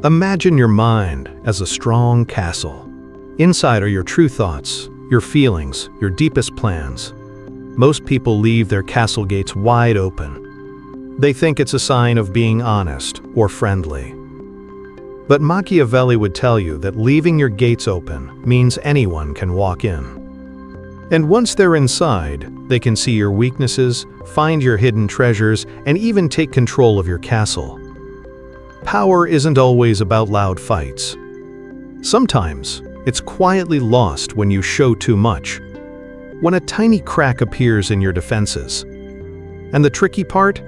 Imagine your mind as a strong castle. Inside are your true thoughts, your feelings, your deepest plans. Most people leave their castle gates wide open. They think it's a sign of being honest or friendly. But Machiavelli would tell you that leaving your gates open means anyone can walk in. And once they're inside, they can see your weaknesses, find your hidden treasures, and even take control of your castle. Power isn't always about loud fights. Sometimes, it's quietly lost when you show too much. When a tiny crack appears in your defenses. And the tricky part?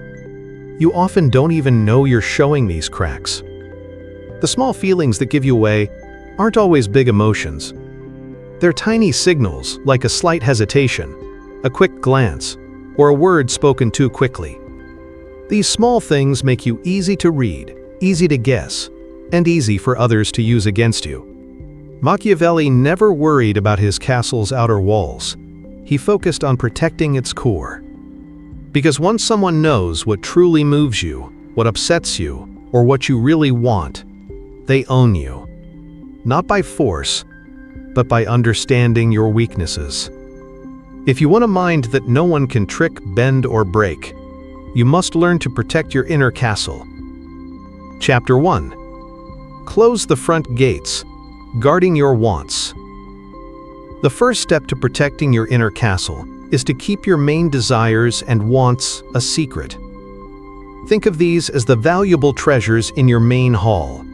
You often don't even know you're showing these cracks. The small feelings that give you away aren't always big emotions. They're tiny signals, like a slight hesitation, a quick glance, or a word spoken too quickly. These small things make you easy to read, easy to guess, and easy for others to use against you. Machiavelli never worried about his castle's outer walls. He focused on protecting its core. Because once someone knows what truly moves you, what upsets you, or what you really want, they own you. Not by force, but by understanding your weaknesses. If you want a mind that no one can trick, bend, or break, you must learn to protect your inner castle. Chapter 1. Close the front gates, guarding your wants. The first step to protecting your inner castle is to keep your main desires and wants a secret. Think of these as the valuable treasures in your main hall.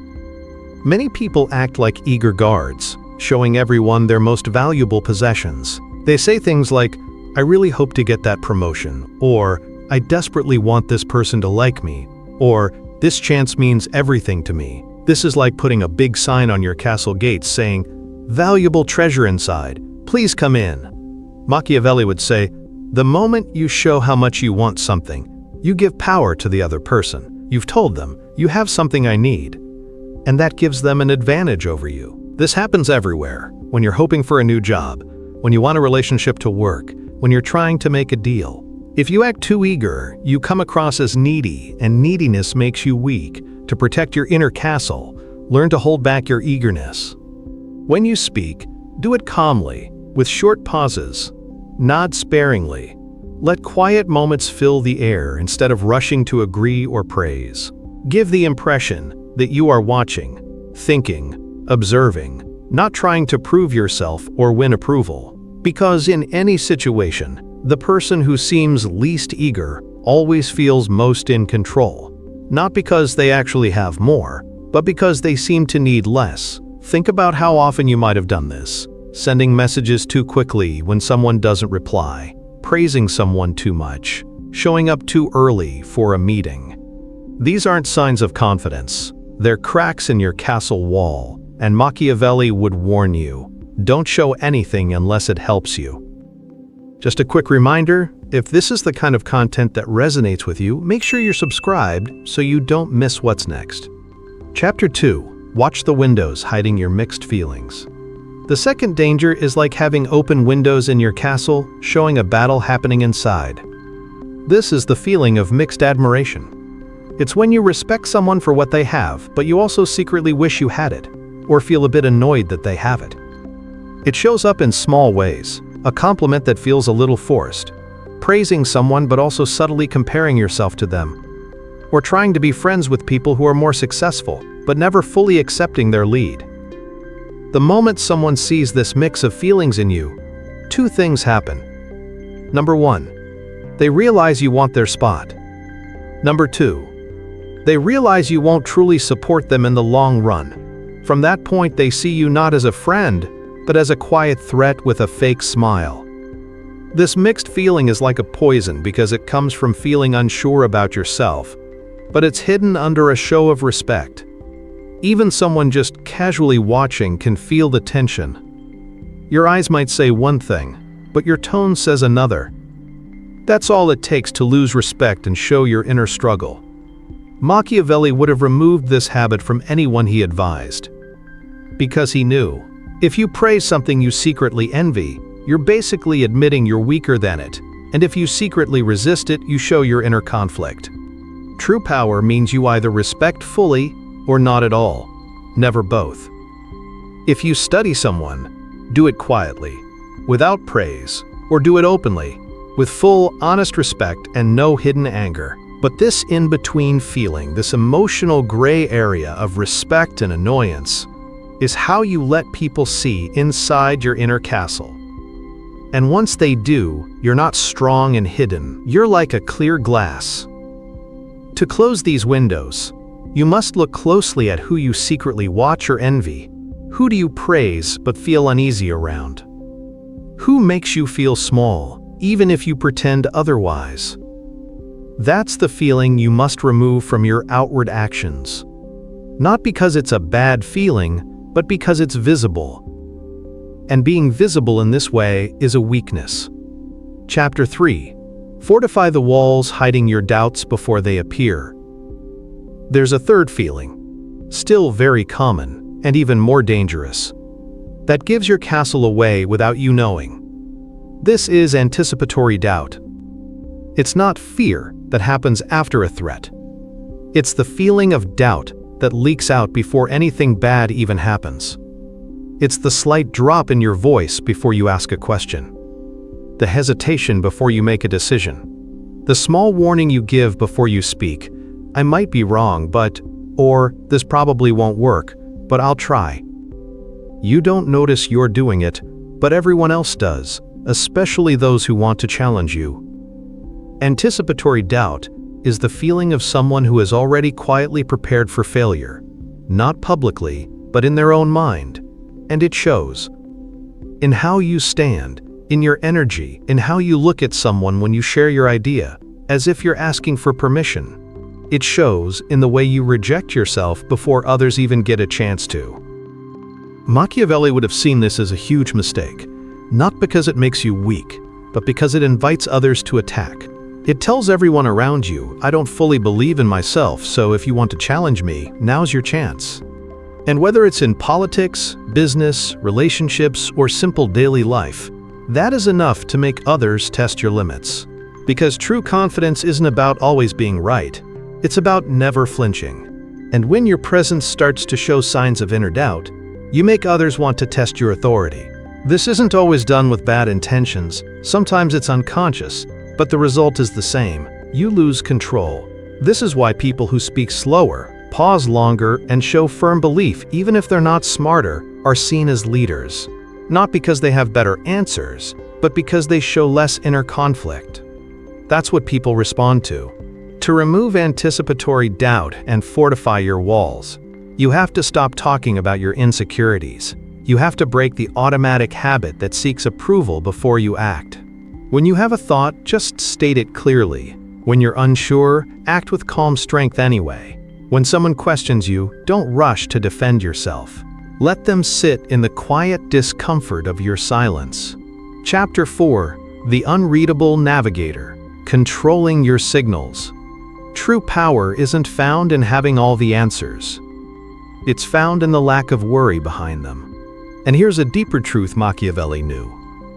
Many people act like eager guards, showing everyone their most valuable possessions. They say things like, "I really hope to get that promotion," or "I desperately want this person to like me," or "This chance means everything to me." This is like putting a big sign on your castle gates saying, "Valuable treasure inside, please come in." Machiavelli would say, the moment you show how much you want something, you give power to the other person. You've told them, "You have something I need." And that gives them an advantage over you. This happens everywhere. When you're hoping for a new job, when you want a relationship to work, when you're trying to make a deal. If you act too eager, you come across as needy, and neediness makes you weak. To protect your inner castle, learn to hold back your eagerness. When you speak, do it calmly, with short pauses. Nod sparingly. Let quiet moments fill the air instead of rushing to agree or praise. Give the impression that you are watching, thinking, observing, not trying to prove yourself or win approval. Because in any situation, the person who seems least eager always feels most in control. Not because they actually have more, but because they seem to need less. Think about how often you might have done this. Sending messages too quickly when someone doesn't reply, praising someone too much, showing up too early for a meeting. These aren't signs of confidence. They're cracks in your castle wall, and Machiavelli would warn you, don't show anything unless it helps you. Just a quick reminder, if this is the kind of content that resonates with you, make sure you're subscribed so you don't miss what's next. Chapter 2. Watch the windows hiding your mixed feelings. The second danger is like having open windows in your castle, showing a battle happening inside. This is the feeling of mixed admiration. It's when you respect someone for what they have, but you also secretly wish you had it, or feel a bit annoyed that they have it. It shows up in small ways, a compliment that feels a little forced, praising someone but also subtly comparing yourself to them, or trying to be friends with people who are more successful, but never fully accepting their lead. The moment someone sees this mix of feelings in you, two things happen. Number 1, they realize you want their spot. Number 2, they realize you won't truly support them in the long run. From that point, they see you not as a friend, but as a quiet threat with a fake smile. This mixed feeling is like a poison because it comes from feeling unsure about yourself, but it's hidden under a show of respect. Even someone just casually watching can feel the tension. Your eyes might say one thing, but your tone says another. That's all it takes to lose respect and show your inner struggle. Machiavelli would have removed this habit from anyone he advised. Because he knew, if you praise something you secretly envy, you're basically admitting you're weaker than it, and if you secretly resist it, you show your inner conflict. True power means you either respect fully or not at all, never both. If you study someone, do it quietly, without praise, or do it openly, with full, honest respect and no hidden anger. But this in-between feeling, this emotional gray area of respect and annoyance, is how you let people see inside your inner castle. And once they do, you're not strong and hidden, you're like a clear glass. To close these windows, you must look closely at who you secretly watch or envy. Who do you praise but feel uneasy around? Who makes you feel small, even if you pretend otherwise? That's the feeling you must remove from your outward actions. Not because it's a bad feeling, but because it's visible. And being visible in this way is a weakness. Chapter 3. Fortify the walls hiding your doubts before they appear. There's a third feeling, still very common and even more dangerous, that gives your castle away without you knowing. This is anticipatory doubt. It's not fear that happens after a threat. It's the feeling of doubt that leaks out before anything bad even happens. It's the slight drop in your voice before you ask a question. The hesitation before you make a decision. The small warning you give before you speak. I might be wrong, or this probably won't work, but I'll try. You don't notice you're doing it, but everyone else does, especially those who want to challenge you. Anticipatory doubt is the feeling of someone who has already quietly prepared for failure, not publicly, but in their own mind. And it shows in how you stand, in your energy, in how you look at someone when you share your idea, as if you're asking for permission. It shows in the way you reject yourself before others even get a chance to. Machiavelli would have seen this as a huge mistake, not because it makes you weak, but because it invites others to attack. It tells everyone around you, I don't fully believe in myself, so if you want to challenge me, now's your chance. And whether it's in politics, business, relationships, or simple daily life, that is enough to make others test your limits. Because true confidence isn't about always being right, it's about never flinching. And when your presence starts to show signs of inner doubt, you make others want to test your authority. This isn't always done with bad intentions, sometimes it's unconscious, but the result is the same. You lose control. This is why people who speak slower, pause longer, and show firm belief, even if they're not smarter, are seen as leaders. Not because they have better answers, but because they show less inner conflict. That's what people respond to. To remove anticipatory doubt and fortify your walls, you have to stop talking about your insecurities. You have to break the automatic habit that seeks approval before you act. When you have a thought, just state it clearly. When you're unsure, act with calm strength anyway. When someone questions you, don't rush to defend yourself. Let them sit in the quiet discomfort of your silence. Chapter 4. The Unreadable Navigator. Controlling your signals. True power isn't found in having all the answers. It's found in the lack of worry behind them. And here's a deeper truth Machiavelli knew.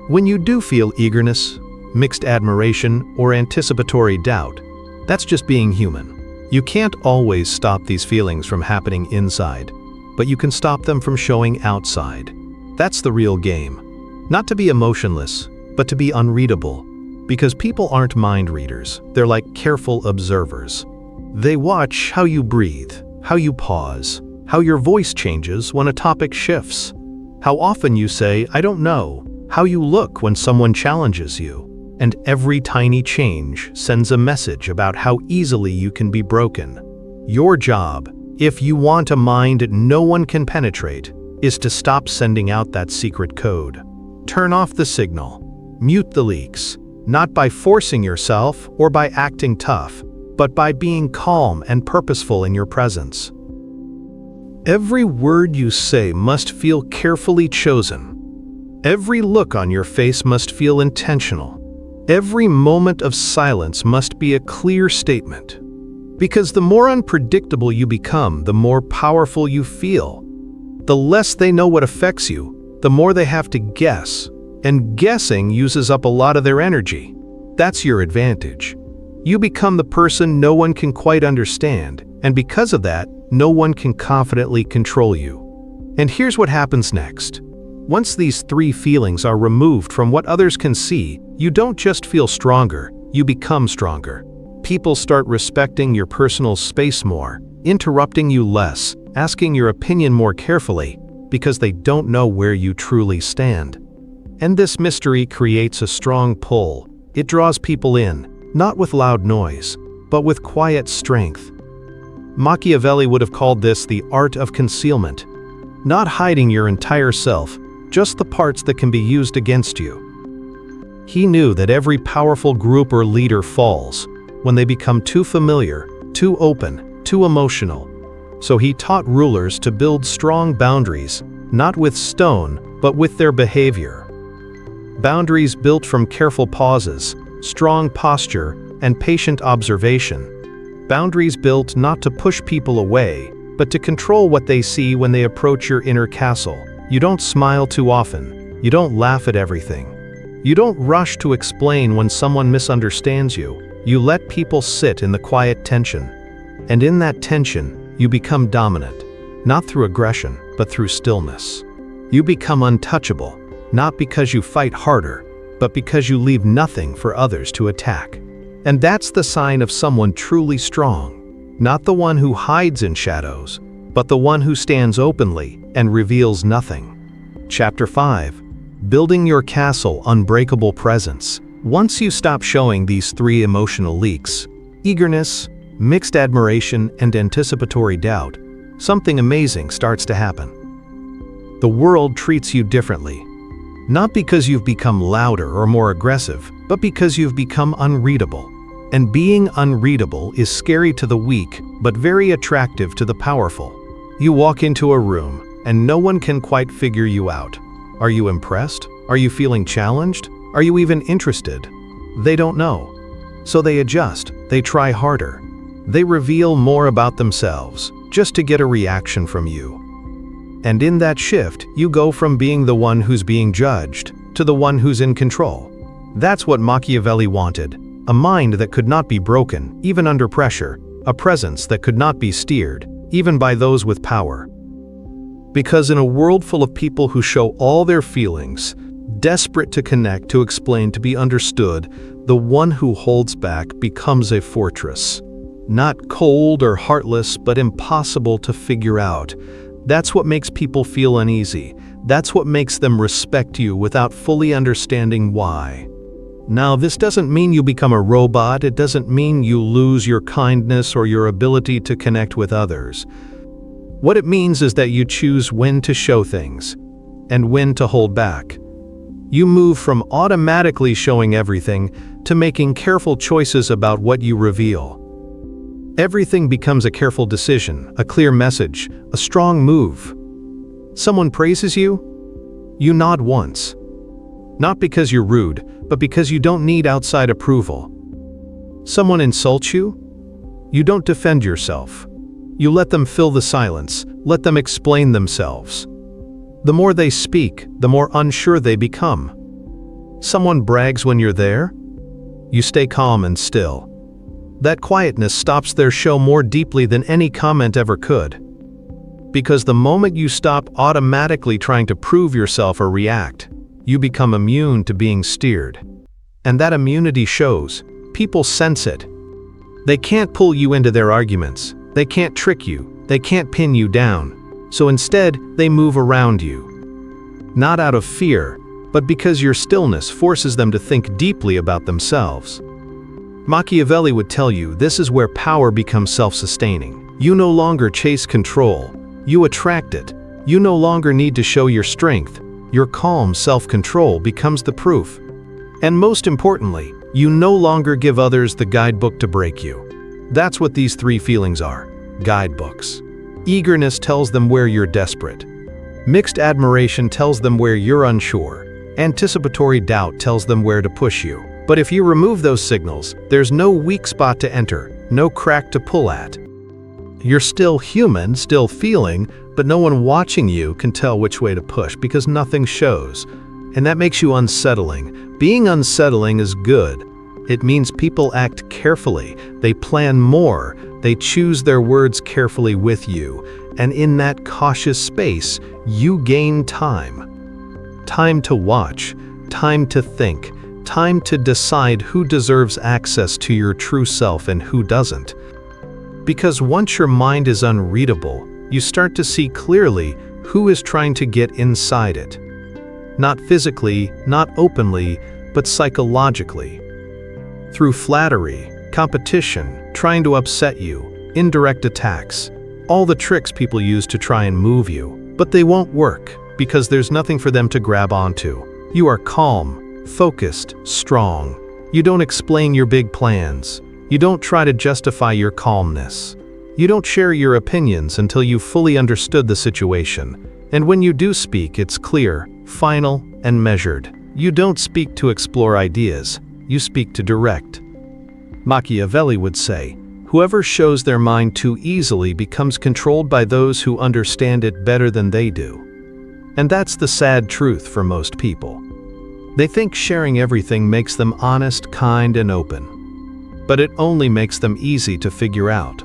When you do feel eagerness, mixed admiration, or anticipatory doubt, that's just being human. You can't always stop these feelings from happening inside, but you can stop them from showing outside. That's the real game. Not to be emotionless, but to be unreadable. Because people aren't mind readers, they're like careful observers. They watch how you breathe, how you pause, how your voice changes when a topic shifts, how often you say, I don't know, how you look when someone challenges you. And every tiny change sends a message about how easily you can be broken. Your job, if you want a mind no one can penetrate, is to stop sending out that secret code. Turn off the signal. Mute the leaks, not by forcing yourself or by acting tough, but by being calm and purposeful in your presence. Every word you say must feel carefully chosen. Every look on your face must feel intentional. Every moment of silence must be a clear statement. Because the more unpredictable you become, the more powerful you feel. The less they know what affects you, the more they have to guess. And guessing uses up a lot of their energy. That's your advantage. You become the person no one can quite understand, and because of that, no one can confidently control you. And here's what happens next. Once these three feelings are removed from what others can see, you don't just feel stronger, you become stronger. People start respecting your personal space more, interrupting you less, asking your opinion more carefully, because they don't know where you truly stand. And this mystery creates a strong pull. It draws people in, not with loud noise, but with quiet strength. Machiavelli would have called this the art of concealment. Not hiding your entire self, just the parts that can be used against you. He knew that every powerful group or leader falls when they become too familiar, too open, too emotional. So he taught rulers to build strong boundaries, not with stone, but with their behavior. Boundaries built from careful pauses, strong posture, and patient observation. Boundaries built not to push people away, but to control what they see when they approach your inner castle. You don't smile too often. You don't laugh at everything. You don't rush to explain when someone misunderstands you. You let people sit in the quiet tension. And in that tension, you become dominant, not through aggression, but through stillness. You become untouchable, not because you fight harder, but because you leave nothing for others to attack. And that's the sign of someone truly strong, not the one who hides in shadows, but the one who stands openly and reveals nothing. Chapter 5. Building your castle, unbreakable presence. Once you stop showing these three emotional leaks, eagerness, mixed admiration, and anticipatory doubt, something amazing starts to happen. The world treats you differently. Not because you've become louder or more aggressive, but because you've become unreadable. And being unreadable is scary to the weak, but very attractive to the powerful. You walk into a room, and no one can quite figure you out. Are you impressed? Are you feeling challenged? Are you even interested? They don't know. So they adjust, they try harder. They reveal more about themselves, just to get a reaction from you. And in that shift, you go from being the one who's being judged to the one who's in control. That's what Machiavelli wanted, a mind that could not be broken, even under pressure, a presence that could not be steered, even by those with power. Because in a world full of people who show all their feelings, desperate to connect, to explain, to be understood, the one who holds back becomes a fortress. Not cold or heartless, but impossible to figure out. That's what makes people feel uneasy. That's what makes them respect you without fully understanding why. Now, this doesn't mean you become a robot. It doesn't mean you lose your kindness or your ability to connect with others. What it means is that you choose when to show things and when to hold back. You move from automatically showing everything to making careful choices about what you reveal. Everything becomes a careful decision, a clear message, a strong move. Someone praises you? You nod once. Not because you're rude, but because you don't need outside approval. Someone insults you? You don't defend yourself. You let them fill the silence, let them explain themselves. The more they speak, the more unsure they become. Someone brags when you're there? You stay calm and still. That quietness stops their show more deeply than any comment ever could. Because the moment you stop automatically trying to prove yourself or react, you become immune to being steered. And that immunity shows. People sense it. They can't pull you into their arguments. They can't trick you. They can't pin you down. So instead, they move around you. Not out of fear, but because your stillness forces them to think deeply about themselves. Machiavelli would tell you this is where power becomes self-sustaining. You no longer chase control. You attract it. You no longer need to show your strength. Your calm self-control becomes the proof. And most importantly, you no longer give others the guidebook to break you. That's what these three feelings are: guidebooks. Eagerness tells them where you're desperate. Mixed admiration tells them where you're unsure. Anticipatory doubt tells them where to push you. But if you remove those signals, there's no weak spot to enter, no crack to pull at. You're still human, still feeling, but no one watching you can tell which way to push because nothing shows. And that makes you unsettling. Being unsettling is good. It means people act carefully, they plan more, They choose their words carefully with you, and in that cautious space, you gain time. Time to watch, time to think, time to decide who deserves access to your true self and who doesn't. Because once your mind is unreadable, you start to see clearly who is trying to get inside it. Not physically, not openly, but psychologically. Through flattery, competition, trying to upset you, indirect attacks, all the tricks people use to try and move you. But they won't work, because there's nothing for them to grab onto. You are calm, focused, strong. You don't explain your big plans. You don't try to justify your calmness. You don't share your opinions until you've fully understood the situation. And when you do speak, it's clear, final, and measured. You don't speak to explore ideas. You speak to direct. Machiavelli would say, "Whoever shows their mind too easily becomes controlled by those who understand it better than they do." And that's the sad truth for most people. They think sharing everything makes them honest, kind, and open. But it only makes them easy to figure out.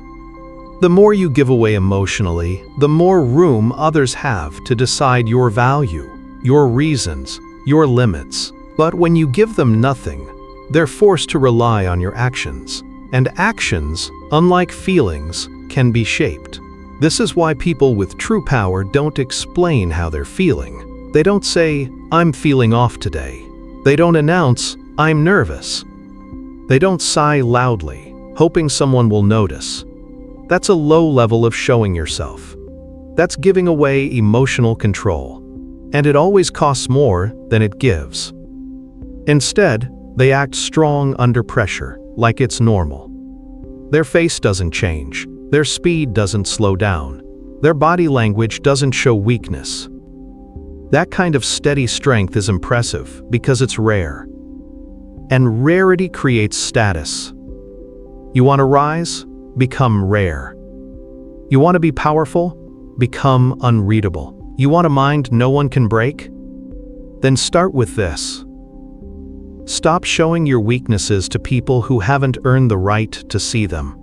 The more you give away emotionally, the more room others have to decide your value, your reasons, your limits. But when you give them nothing, they're forced to rely on your actions. And actions, unlike feelings, can be shaped. This is why people with true power don't explain how they're feeling. They don't say, "I'm feeling off today." They don't announce, "I'm nervous." They don't sigh loudly, hoping someone will notice. That's a low level of showing yourself. That's giving away emotional control. And it always costs more than it gives. Instead, they act strong under pressure, like it's normal. Their face doesn't change. Their speed doesn't slow down. Their body language doesn't show weakness. That kind of steady strength is impressive because it's rare. And rarity creates status. You want to rise? Become rare. You want to be powerful? Become unreadable. You want a mind no one can break? Then start with this. Stop showing your weaknesses to people who haven't earned the right to see them.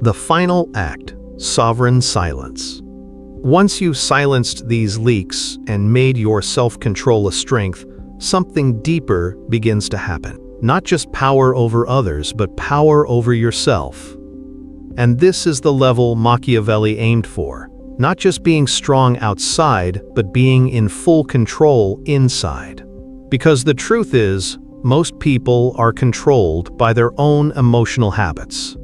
The final act, sovereign silence. Once you've silenced these leaks and made your self-control a strength, something deeper begins to happen. Not just power over others, but power over yourself. And this is the level Machiavelli aimed for. Not just being strong outside, but being in full control inside. Because the truth is, most people are controlled by their own emotional habits.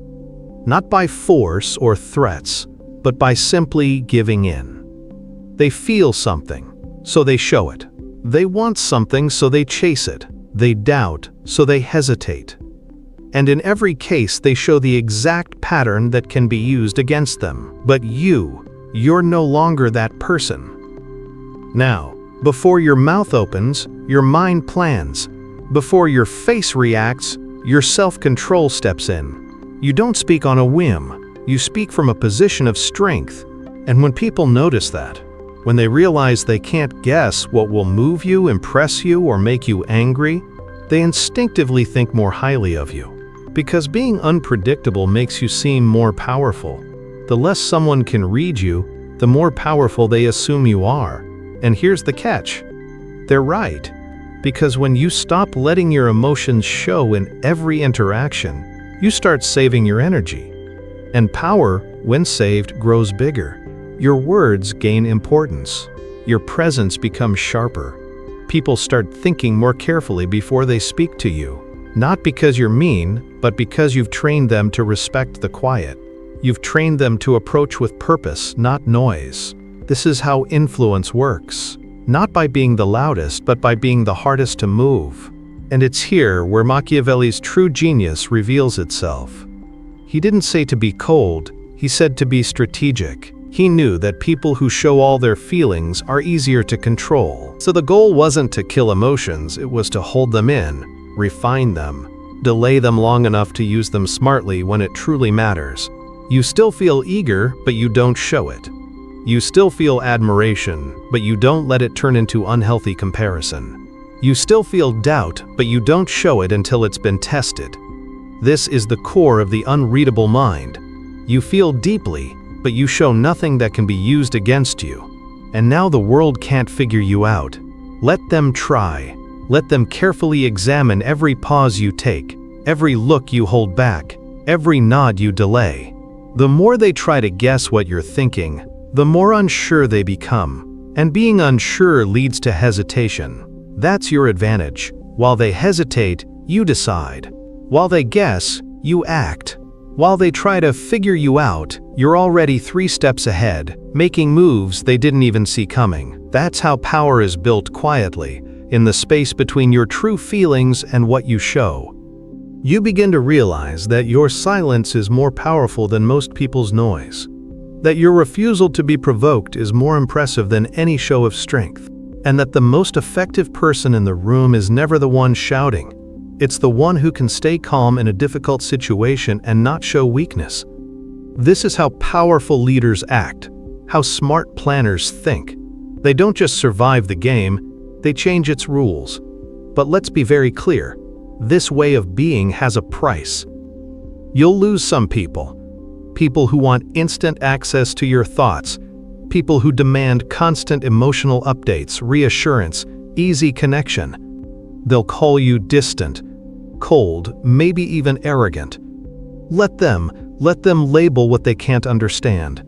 Not by force or threats, but by simply giving in. They feel something, so they show it. They want something, so they chase it. They doubt, so they hesitate. And in every case, they show the exact pattern that can be used against them. But you're no longer that person. Now, before your mouth opens, your mind plans. Before your face reacts, your self-control steps in. You don't speak on a whim. You speak from a position of strength. And when people notice that, when they realize they can't guess what will move you, impress you, or make you angry, they instinctively think more highly of you. Because being unpredictable makes you seem more powerful. The less someone can read you, the more powerful they assume you are. And here's the catch. They're right. Because when you stop letting your emotions show in every interaction, you start saving your energy. And power, when saved, grows bigger. Your words gain importance. Your presence becomes sharper. People start thinking more carefully before they speak to you. Not because you're mean, but because you've trained them to respect the quiet. You've trained them to approach with purpose, not noise. This is how influence works. Not by being the loudest, but by being the hardest to move. And it's here where Machiavelli's true genius reveals itself. He didn't say to be cold, he said to be strategic. He knew that people who show all their feelings are easier to control. So the goal wasn't to kill emotions, it was to hold them in, refine them, delay them long enough to use them smartly when it truly matters. You still feel eager, but you don't show it. You still feel admiration, but you don't let it turn into unhealthy comparison. You still feel doubt, but you don't show it until it's been tested. This is the core of the unreadable mind. You feel deeply, but you show nothing that can be used against you. And now the world can't figure you out. Let them try. Let them carefully examine every pause you take, every look you hold back, every nod you delay. The more they try to guess what you're thinking, the more unsure they become. And being unsure leads to hesitation. That's your advantage. While they hesitate, you decide. While they guess, you act. While they try to figure you out, you're already 3 steps ahead, making moves they didn't even see coming. That's how power is built quietly, in the space between your true feelings and what you show. You begin to realize that your silence is more powerful than most people's noise. That your refusal to be provoked is more impressive than any show of strength. And that the most effective person in the room is never the one shouting. It's the one who can stay calm in a difficult situation and not show weakness. This is how powerful leaders act, how smart planners think. They don't just survive the game, they change its rules. But let's be very clear, this way of being has a price. You'll lose some people. People who want instant access to your thoughts. People who demand constant emotional updates, reassurance, easy connection. They'll call you distant, cold, maybe even arrogant. Let them label what they can't understand.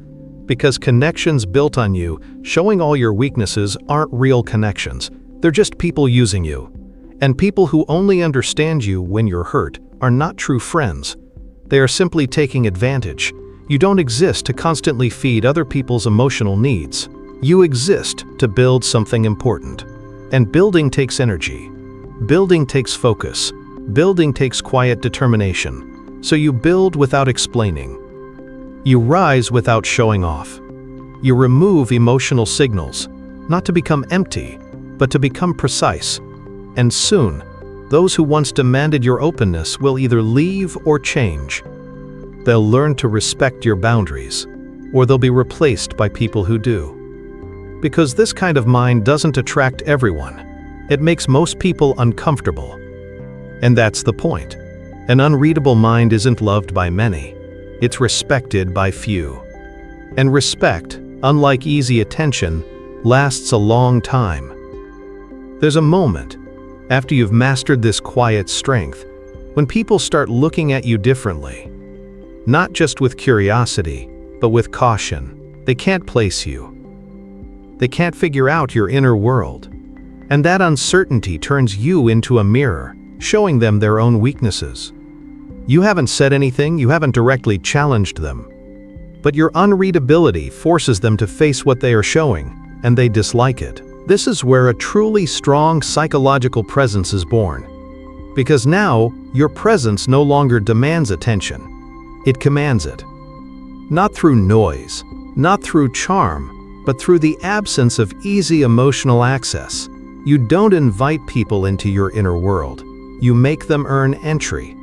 Because connections built on you, showing all your weaknesses, aren't real connections. They're just people using you. And people who only understand you when you're hurt are not true friends. They are simply taking advantage. You don't exist to constantly feed other people's emotional needs. You exist to build something important. And building takes energy. Building takes focus. Building takes quiet determination. So you build without explaining. You rise without showing off. You remove emotional signals, not to become empty, but to become precise. And soon, those who once demanded your openness will either leave or change. They'll learn to respect your boundaries, or they'll be replaced by people who do. Because this kind of mind doesn't attract everyone. It makes most people uncomfortable. And that's the point. An unreadable mind isn't loved by many. It's respected by few. And respect, unlike easy attention, lasts a long time. There's a moment, after you've mastered this quiet strength, when people start looking at you differently. Not just with curiosity, but with caution. They can't place you. They can't figure out your inner world. And that uncertainty turns you into a mirror, showing them their own weaknesses. You haven't said anything, you haven't directly challenged them. But your unreadability forces them to face what they are showing, and they dislike it. This is where a truly strong psychological presence is born. Because now, your presence no longer demands attention. It commands it. Not through noise, not through charm, but through the absence of easy emotional access. You don't invite people into your inner world. You make them earn entry.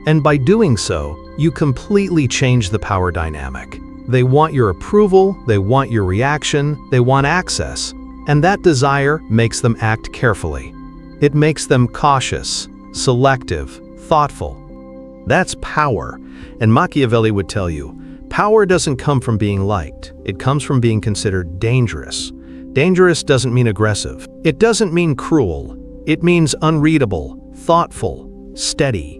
And by doing so, you completely change the power dynamic. They want your approval, they want your reaction, they want access. And that desire makes them act carefully. It makes them cautious, selective, thoughtful. That's power. And Machiavelli would tell you, power doesn't come from being liked. It comes from being considered dangerous. Dangerous doesn't mean aggressive. It doesn't mean cruel. It means unreadable, thoughtful, steady.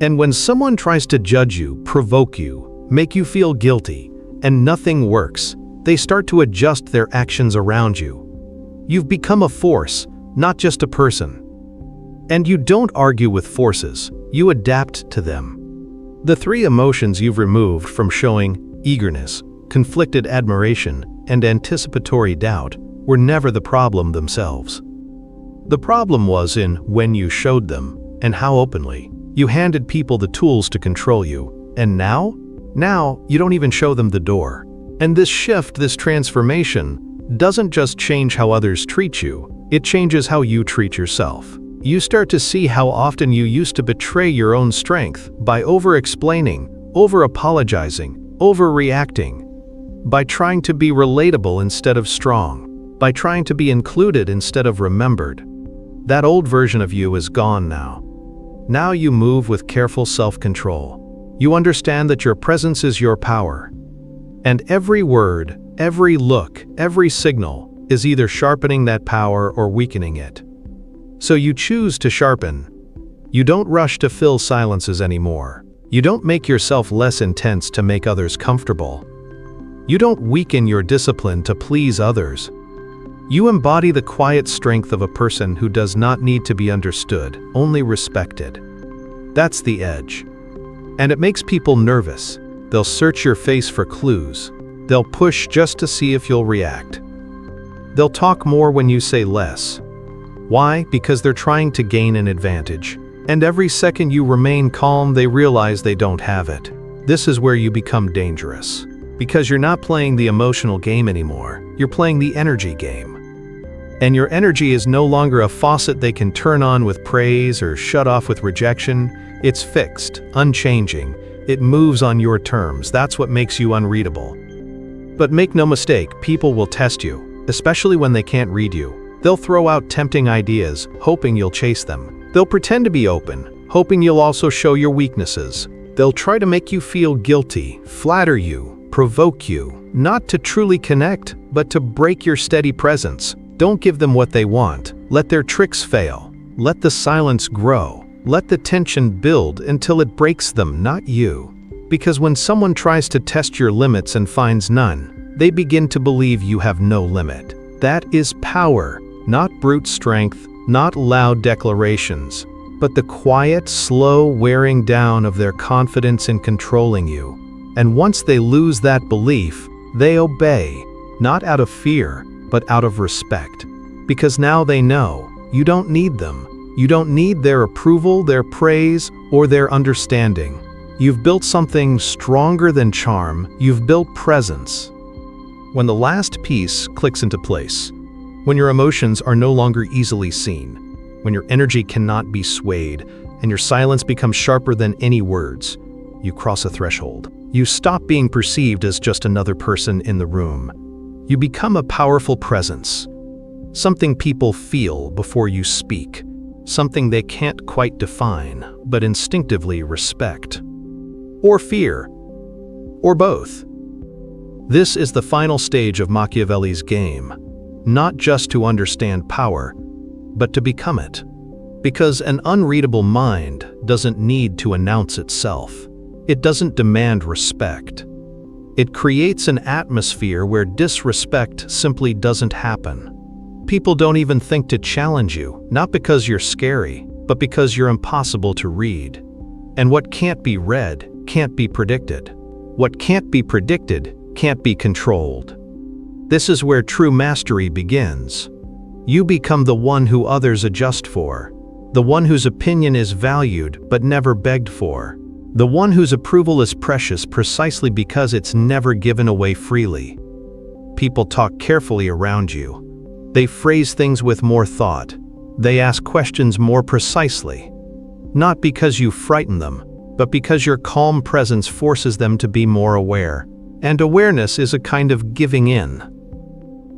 And when someone tries to judge you, provoke you, make you feel guilty, and nothing works, they start to adjust their actions around you. You've become a force, not just a person. And you don't argue with forces, you adapt to them. The 3 emotions you've removed from showing eagerness, conflicted admiration, and anticipatory doubt were never the problem themselves. The problem was in when you showed them, and how openly. You handed people the tools to control you, and now you don't even show them the door. And this shift, this transformation, doesn't just change how others treat you, it changes how you treat yourself. You start to see how often you used to betray your own strength by over-explaining, over-apologizing, overreacting, by trying to be relatable instead of strong, by trying to be included instead of remembered. That old version of you is gone now. Now you move with careful self-control. You understand that your presence is your power. And every word, every look, every signal is either sharpening that power or weakening it. So you choose to sharpen. You don't rush to fill silences anymore. You don't make yourself less intense to make others comfortable. You don't weaken your discipline to please others. You embody the quiet strength of a person who does not need to be understood, only respected. That's the edge. And it makes people nervous. They'll search your face for clues. They'll push just to see if you'll react. They'll talk more when you say less. Why? Because they're trying to gain an advantage. And every second you remain calm, they realize they don't have it. This is where you become dangerous. Because you're not playing the emotional game anymore. You're playing the energy game. And your energy is no longer a faucet they can turn on with praise or shut off with rejection. It's fixed, unchanging. It moves on your terms. That's what makes you unreadable. But make no mistake, people will test you, especially when they can't read you. They'll throw out tempting ideas, hoping you'll chase them. They'll pretend to be open, hoping you'll also show your weaknesses. They'll try to make you feel guilty, flatter you, provoke you, not to truly connect, but to break your steady presence. Don't give them what they want. Let their tricks fail. Let the silence grow. Let the tension build until it breaks them, not you. Because when someone tries to test your limits and finds none, they begin to believe you have no limit. That is power, not brute strength, not loud declarations, but the quiet, slow wearing down of their confidence in controlling you. And once they lose that belief, they obey, not out of fear, but out of respect. Because now they know you don't need them. You don't need their approval, their praise, or their understanding. You've built something stronger than charm. You've built presence. When the last piece clicks into place, when your emotions are no longer easily seen, when your energy cannot be swayed, and your silence becomes sharper than any words, you cross a threshold. You stop being perceived as just another person in the room. You become a powerful presence, something people feel before you speak, something they can't quite define, but instinctively respect. Or fear, or both. This is the final stage of Machiavelli's game, not just to understand power, but to become it. Because an unreadable mind doesn't need to announce itself. It doesn't demand respect. It creates an atmosphere where disrespect simply doesn't happen. People don't even think to challenge you, not because you're scary, but because you're impossible to read. And what can't be read can't be predicted. What can't be predicted can't be controlled. This is where true mastery begins. You become the one who others adjust for, the one whose opinion is valued but never begged for, the one whose approval is precious precisely because it's never given away freely. People talk carefully around you. They phrase things with more thought. They ask questions more precisely. Not because you frighten them, but because your calm presence forces them to be more aware. And awareness is a kind of giving in.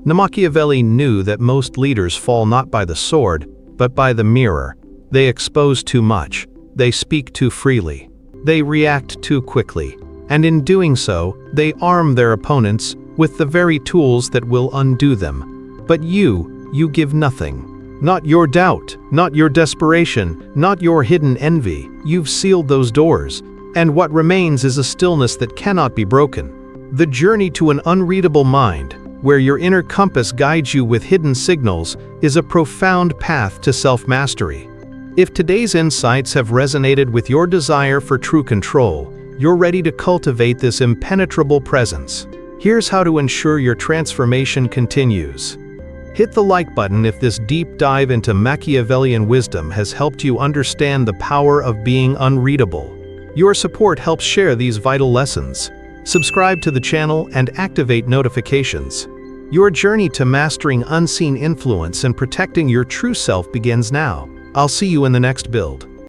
Machiavelli knew that most leaders fall not by the sword, but by the mirror. They expose too much. They speak too freely. They react too quickly. And in doing so, they arm their opponents with the very tools that will undo them. But you give nothing. Not your doubt, not your desperation, not your hidden envy. You've sealed those doors. And what remains is a stillness that cannot be broken. The journey to an unreadable mind, where your inner compass guides you with hidden signals, is a profound path to self-mastery. If today's insights have resonated with your desire for true control, you're ready to cultivate this impenetrable presence. Here's how to ensure your transformation continues. Hit the like button if this deep dive into Machiavellian wisdom has helped you understand the power of being unreadable. Your support helps share these vital lessons. Subscribe to the channel and activate notifications. Your journey to mastering unseen influence and protecting your true self begins now. I'll see you in the next build.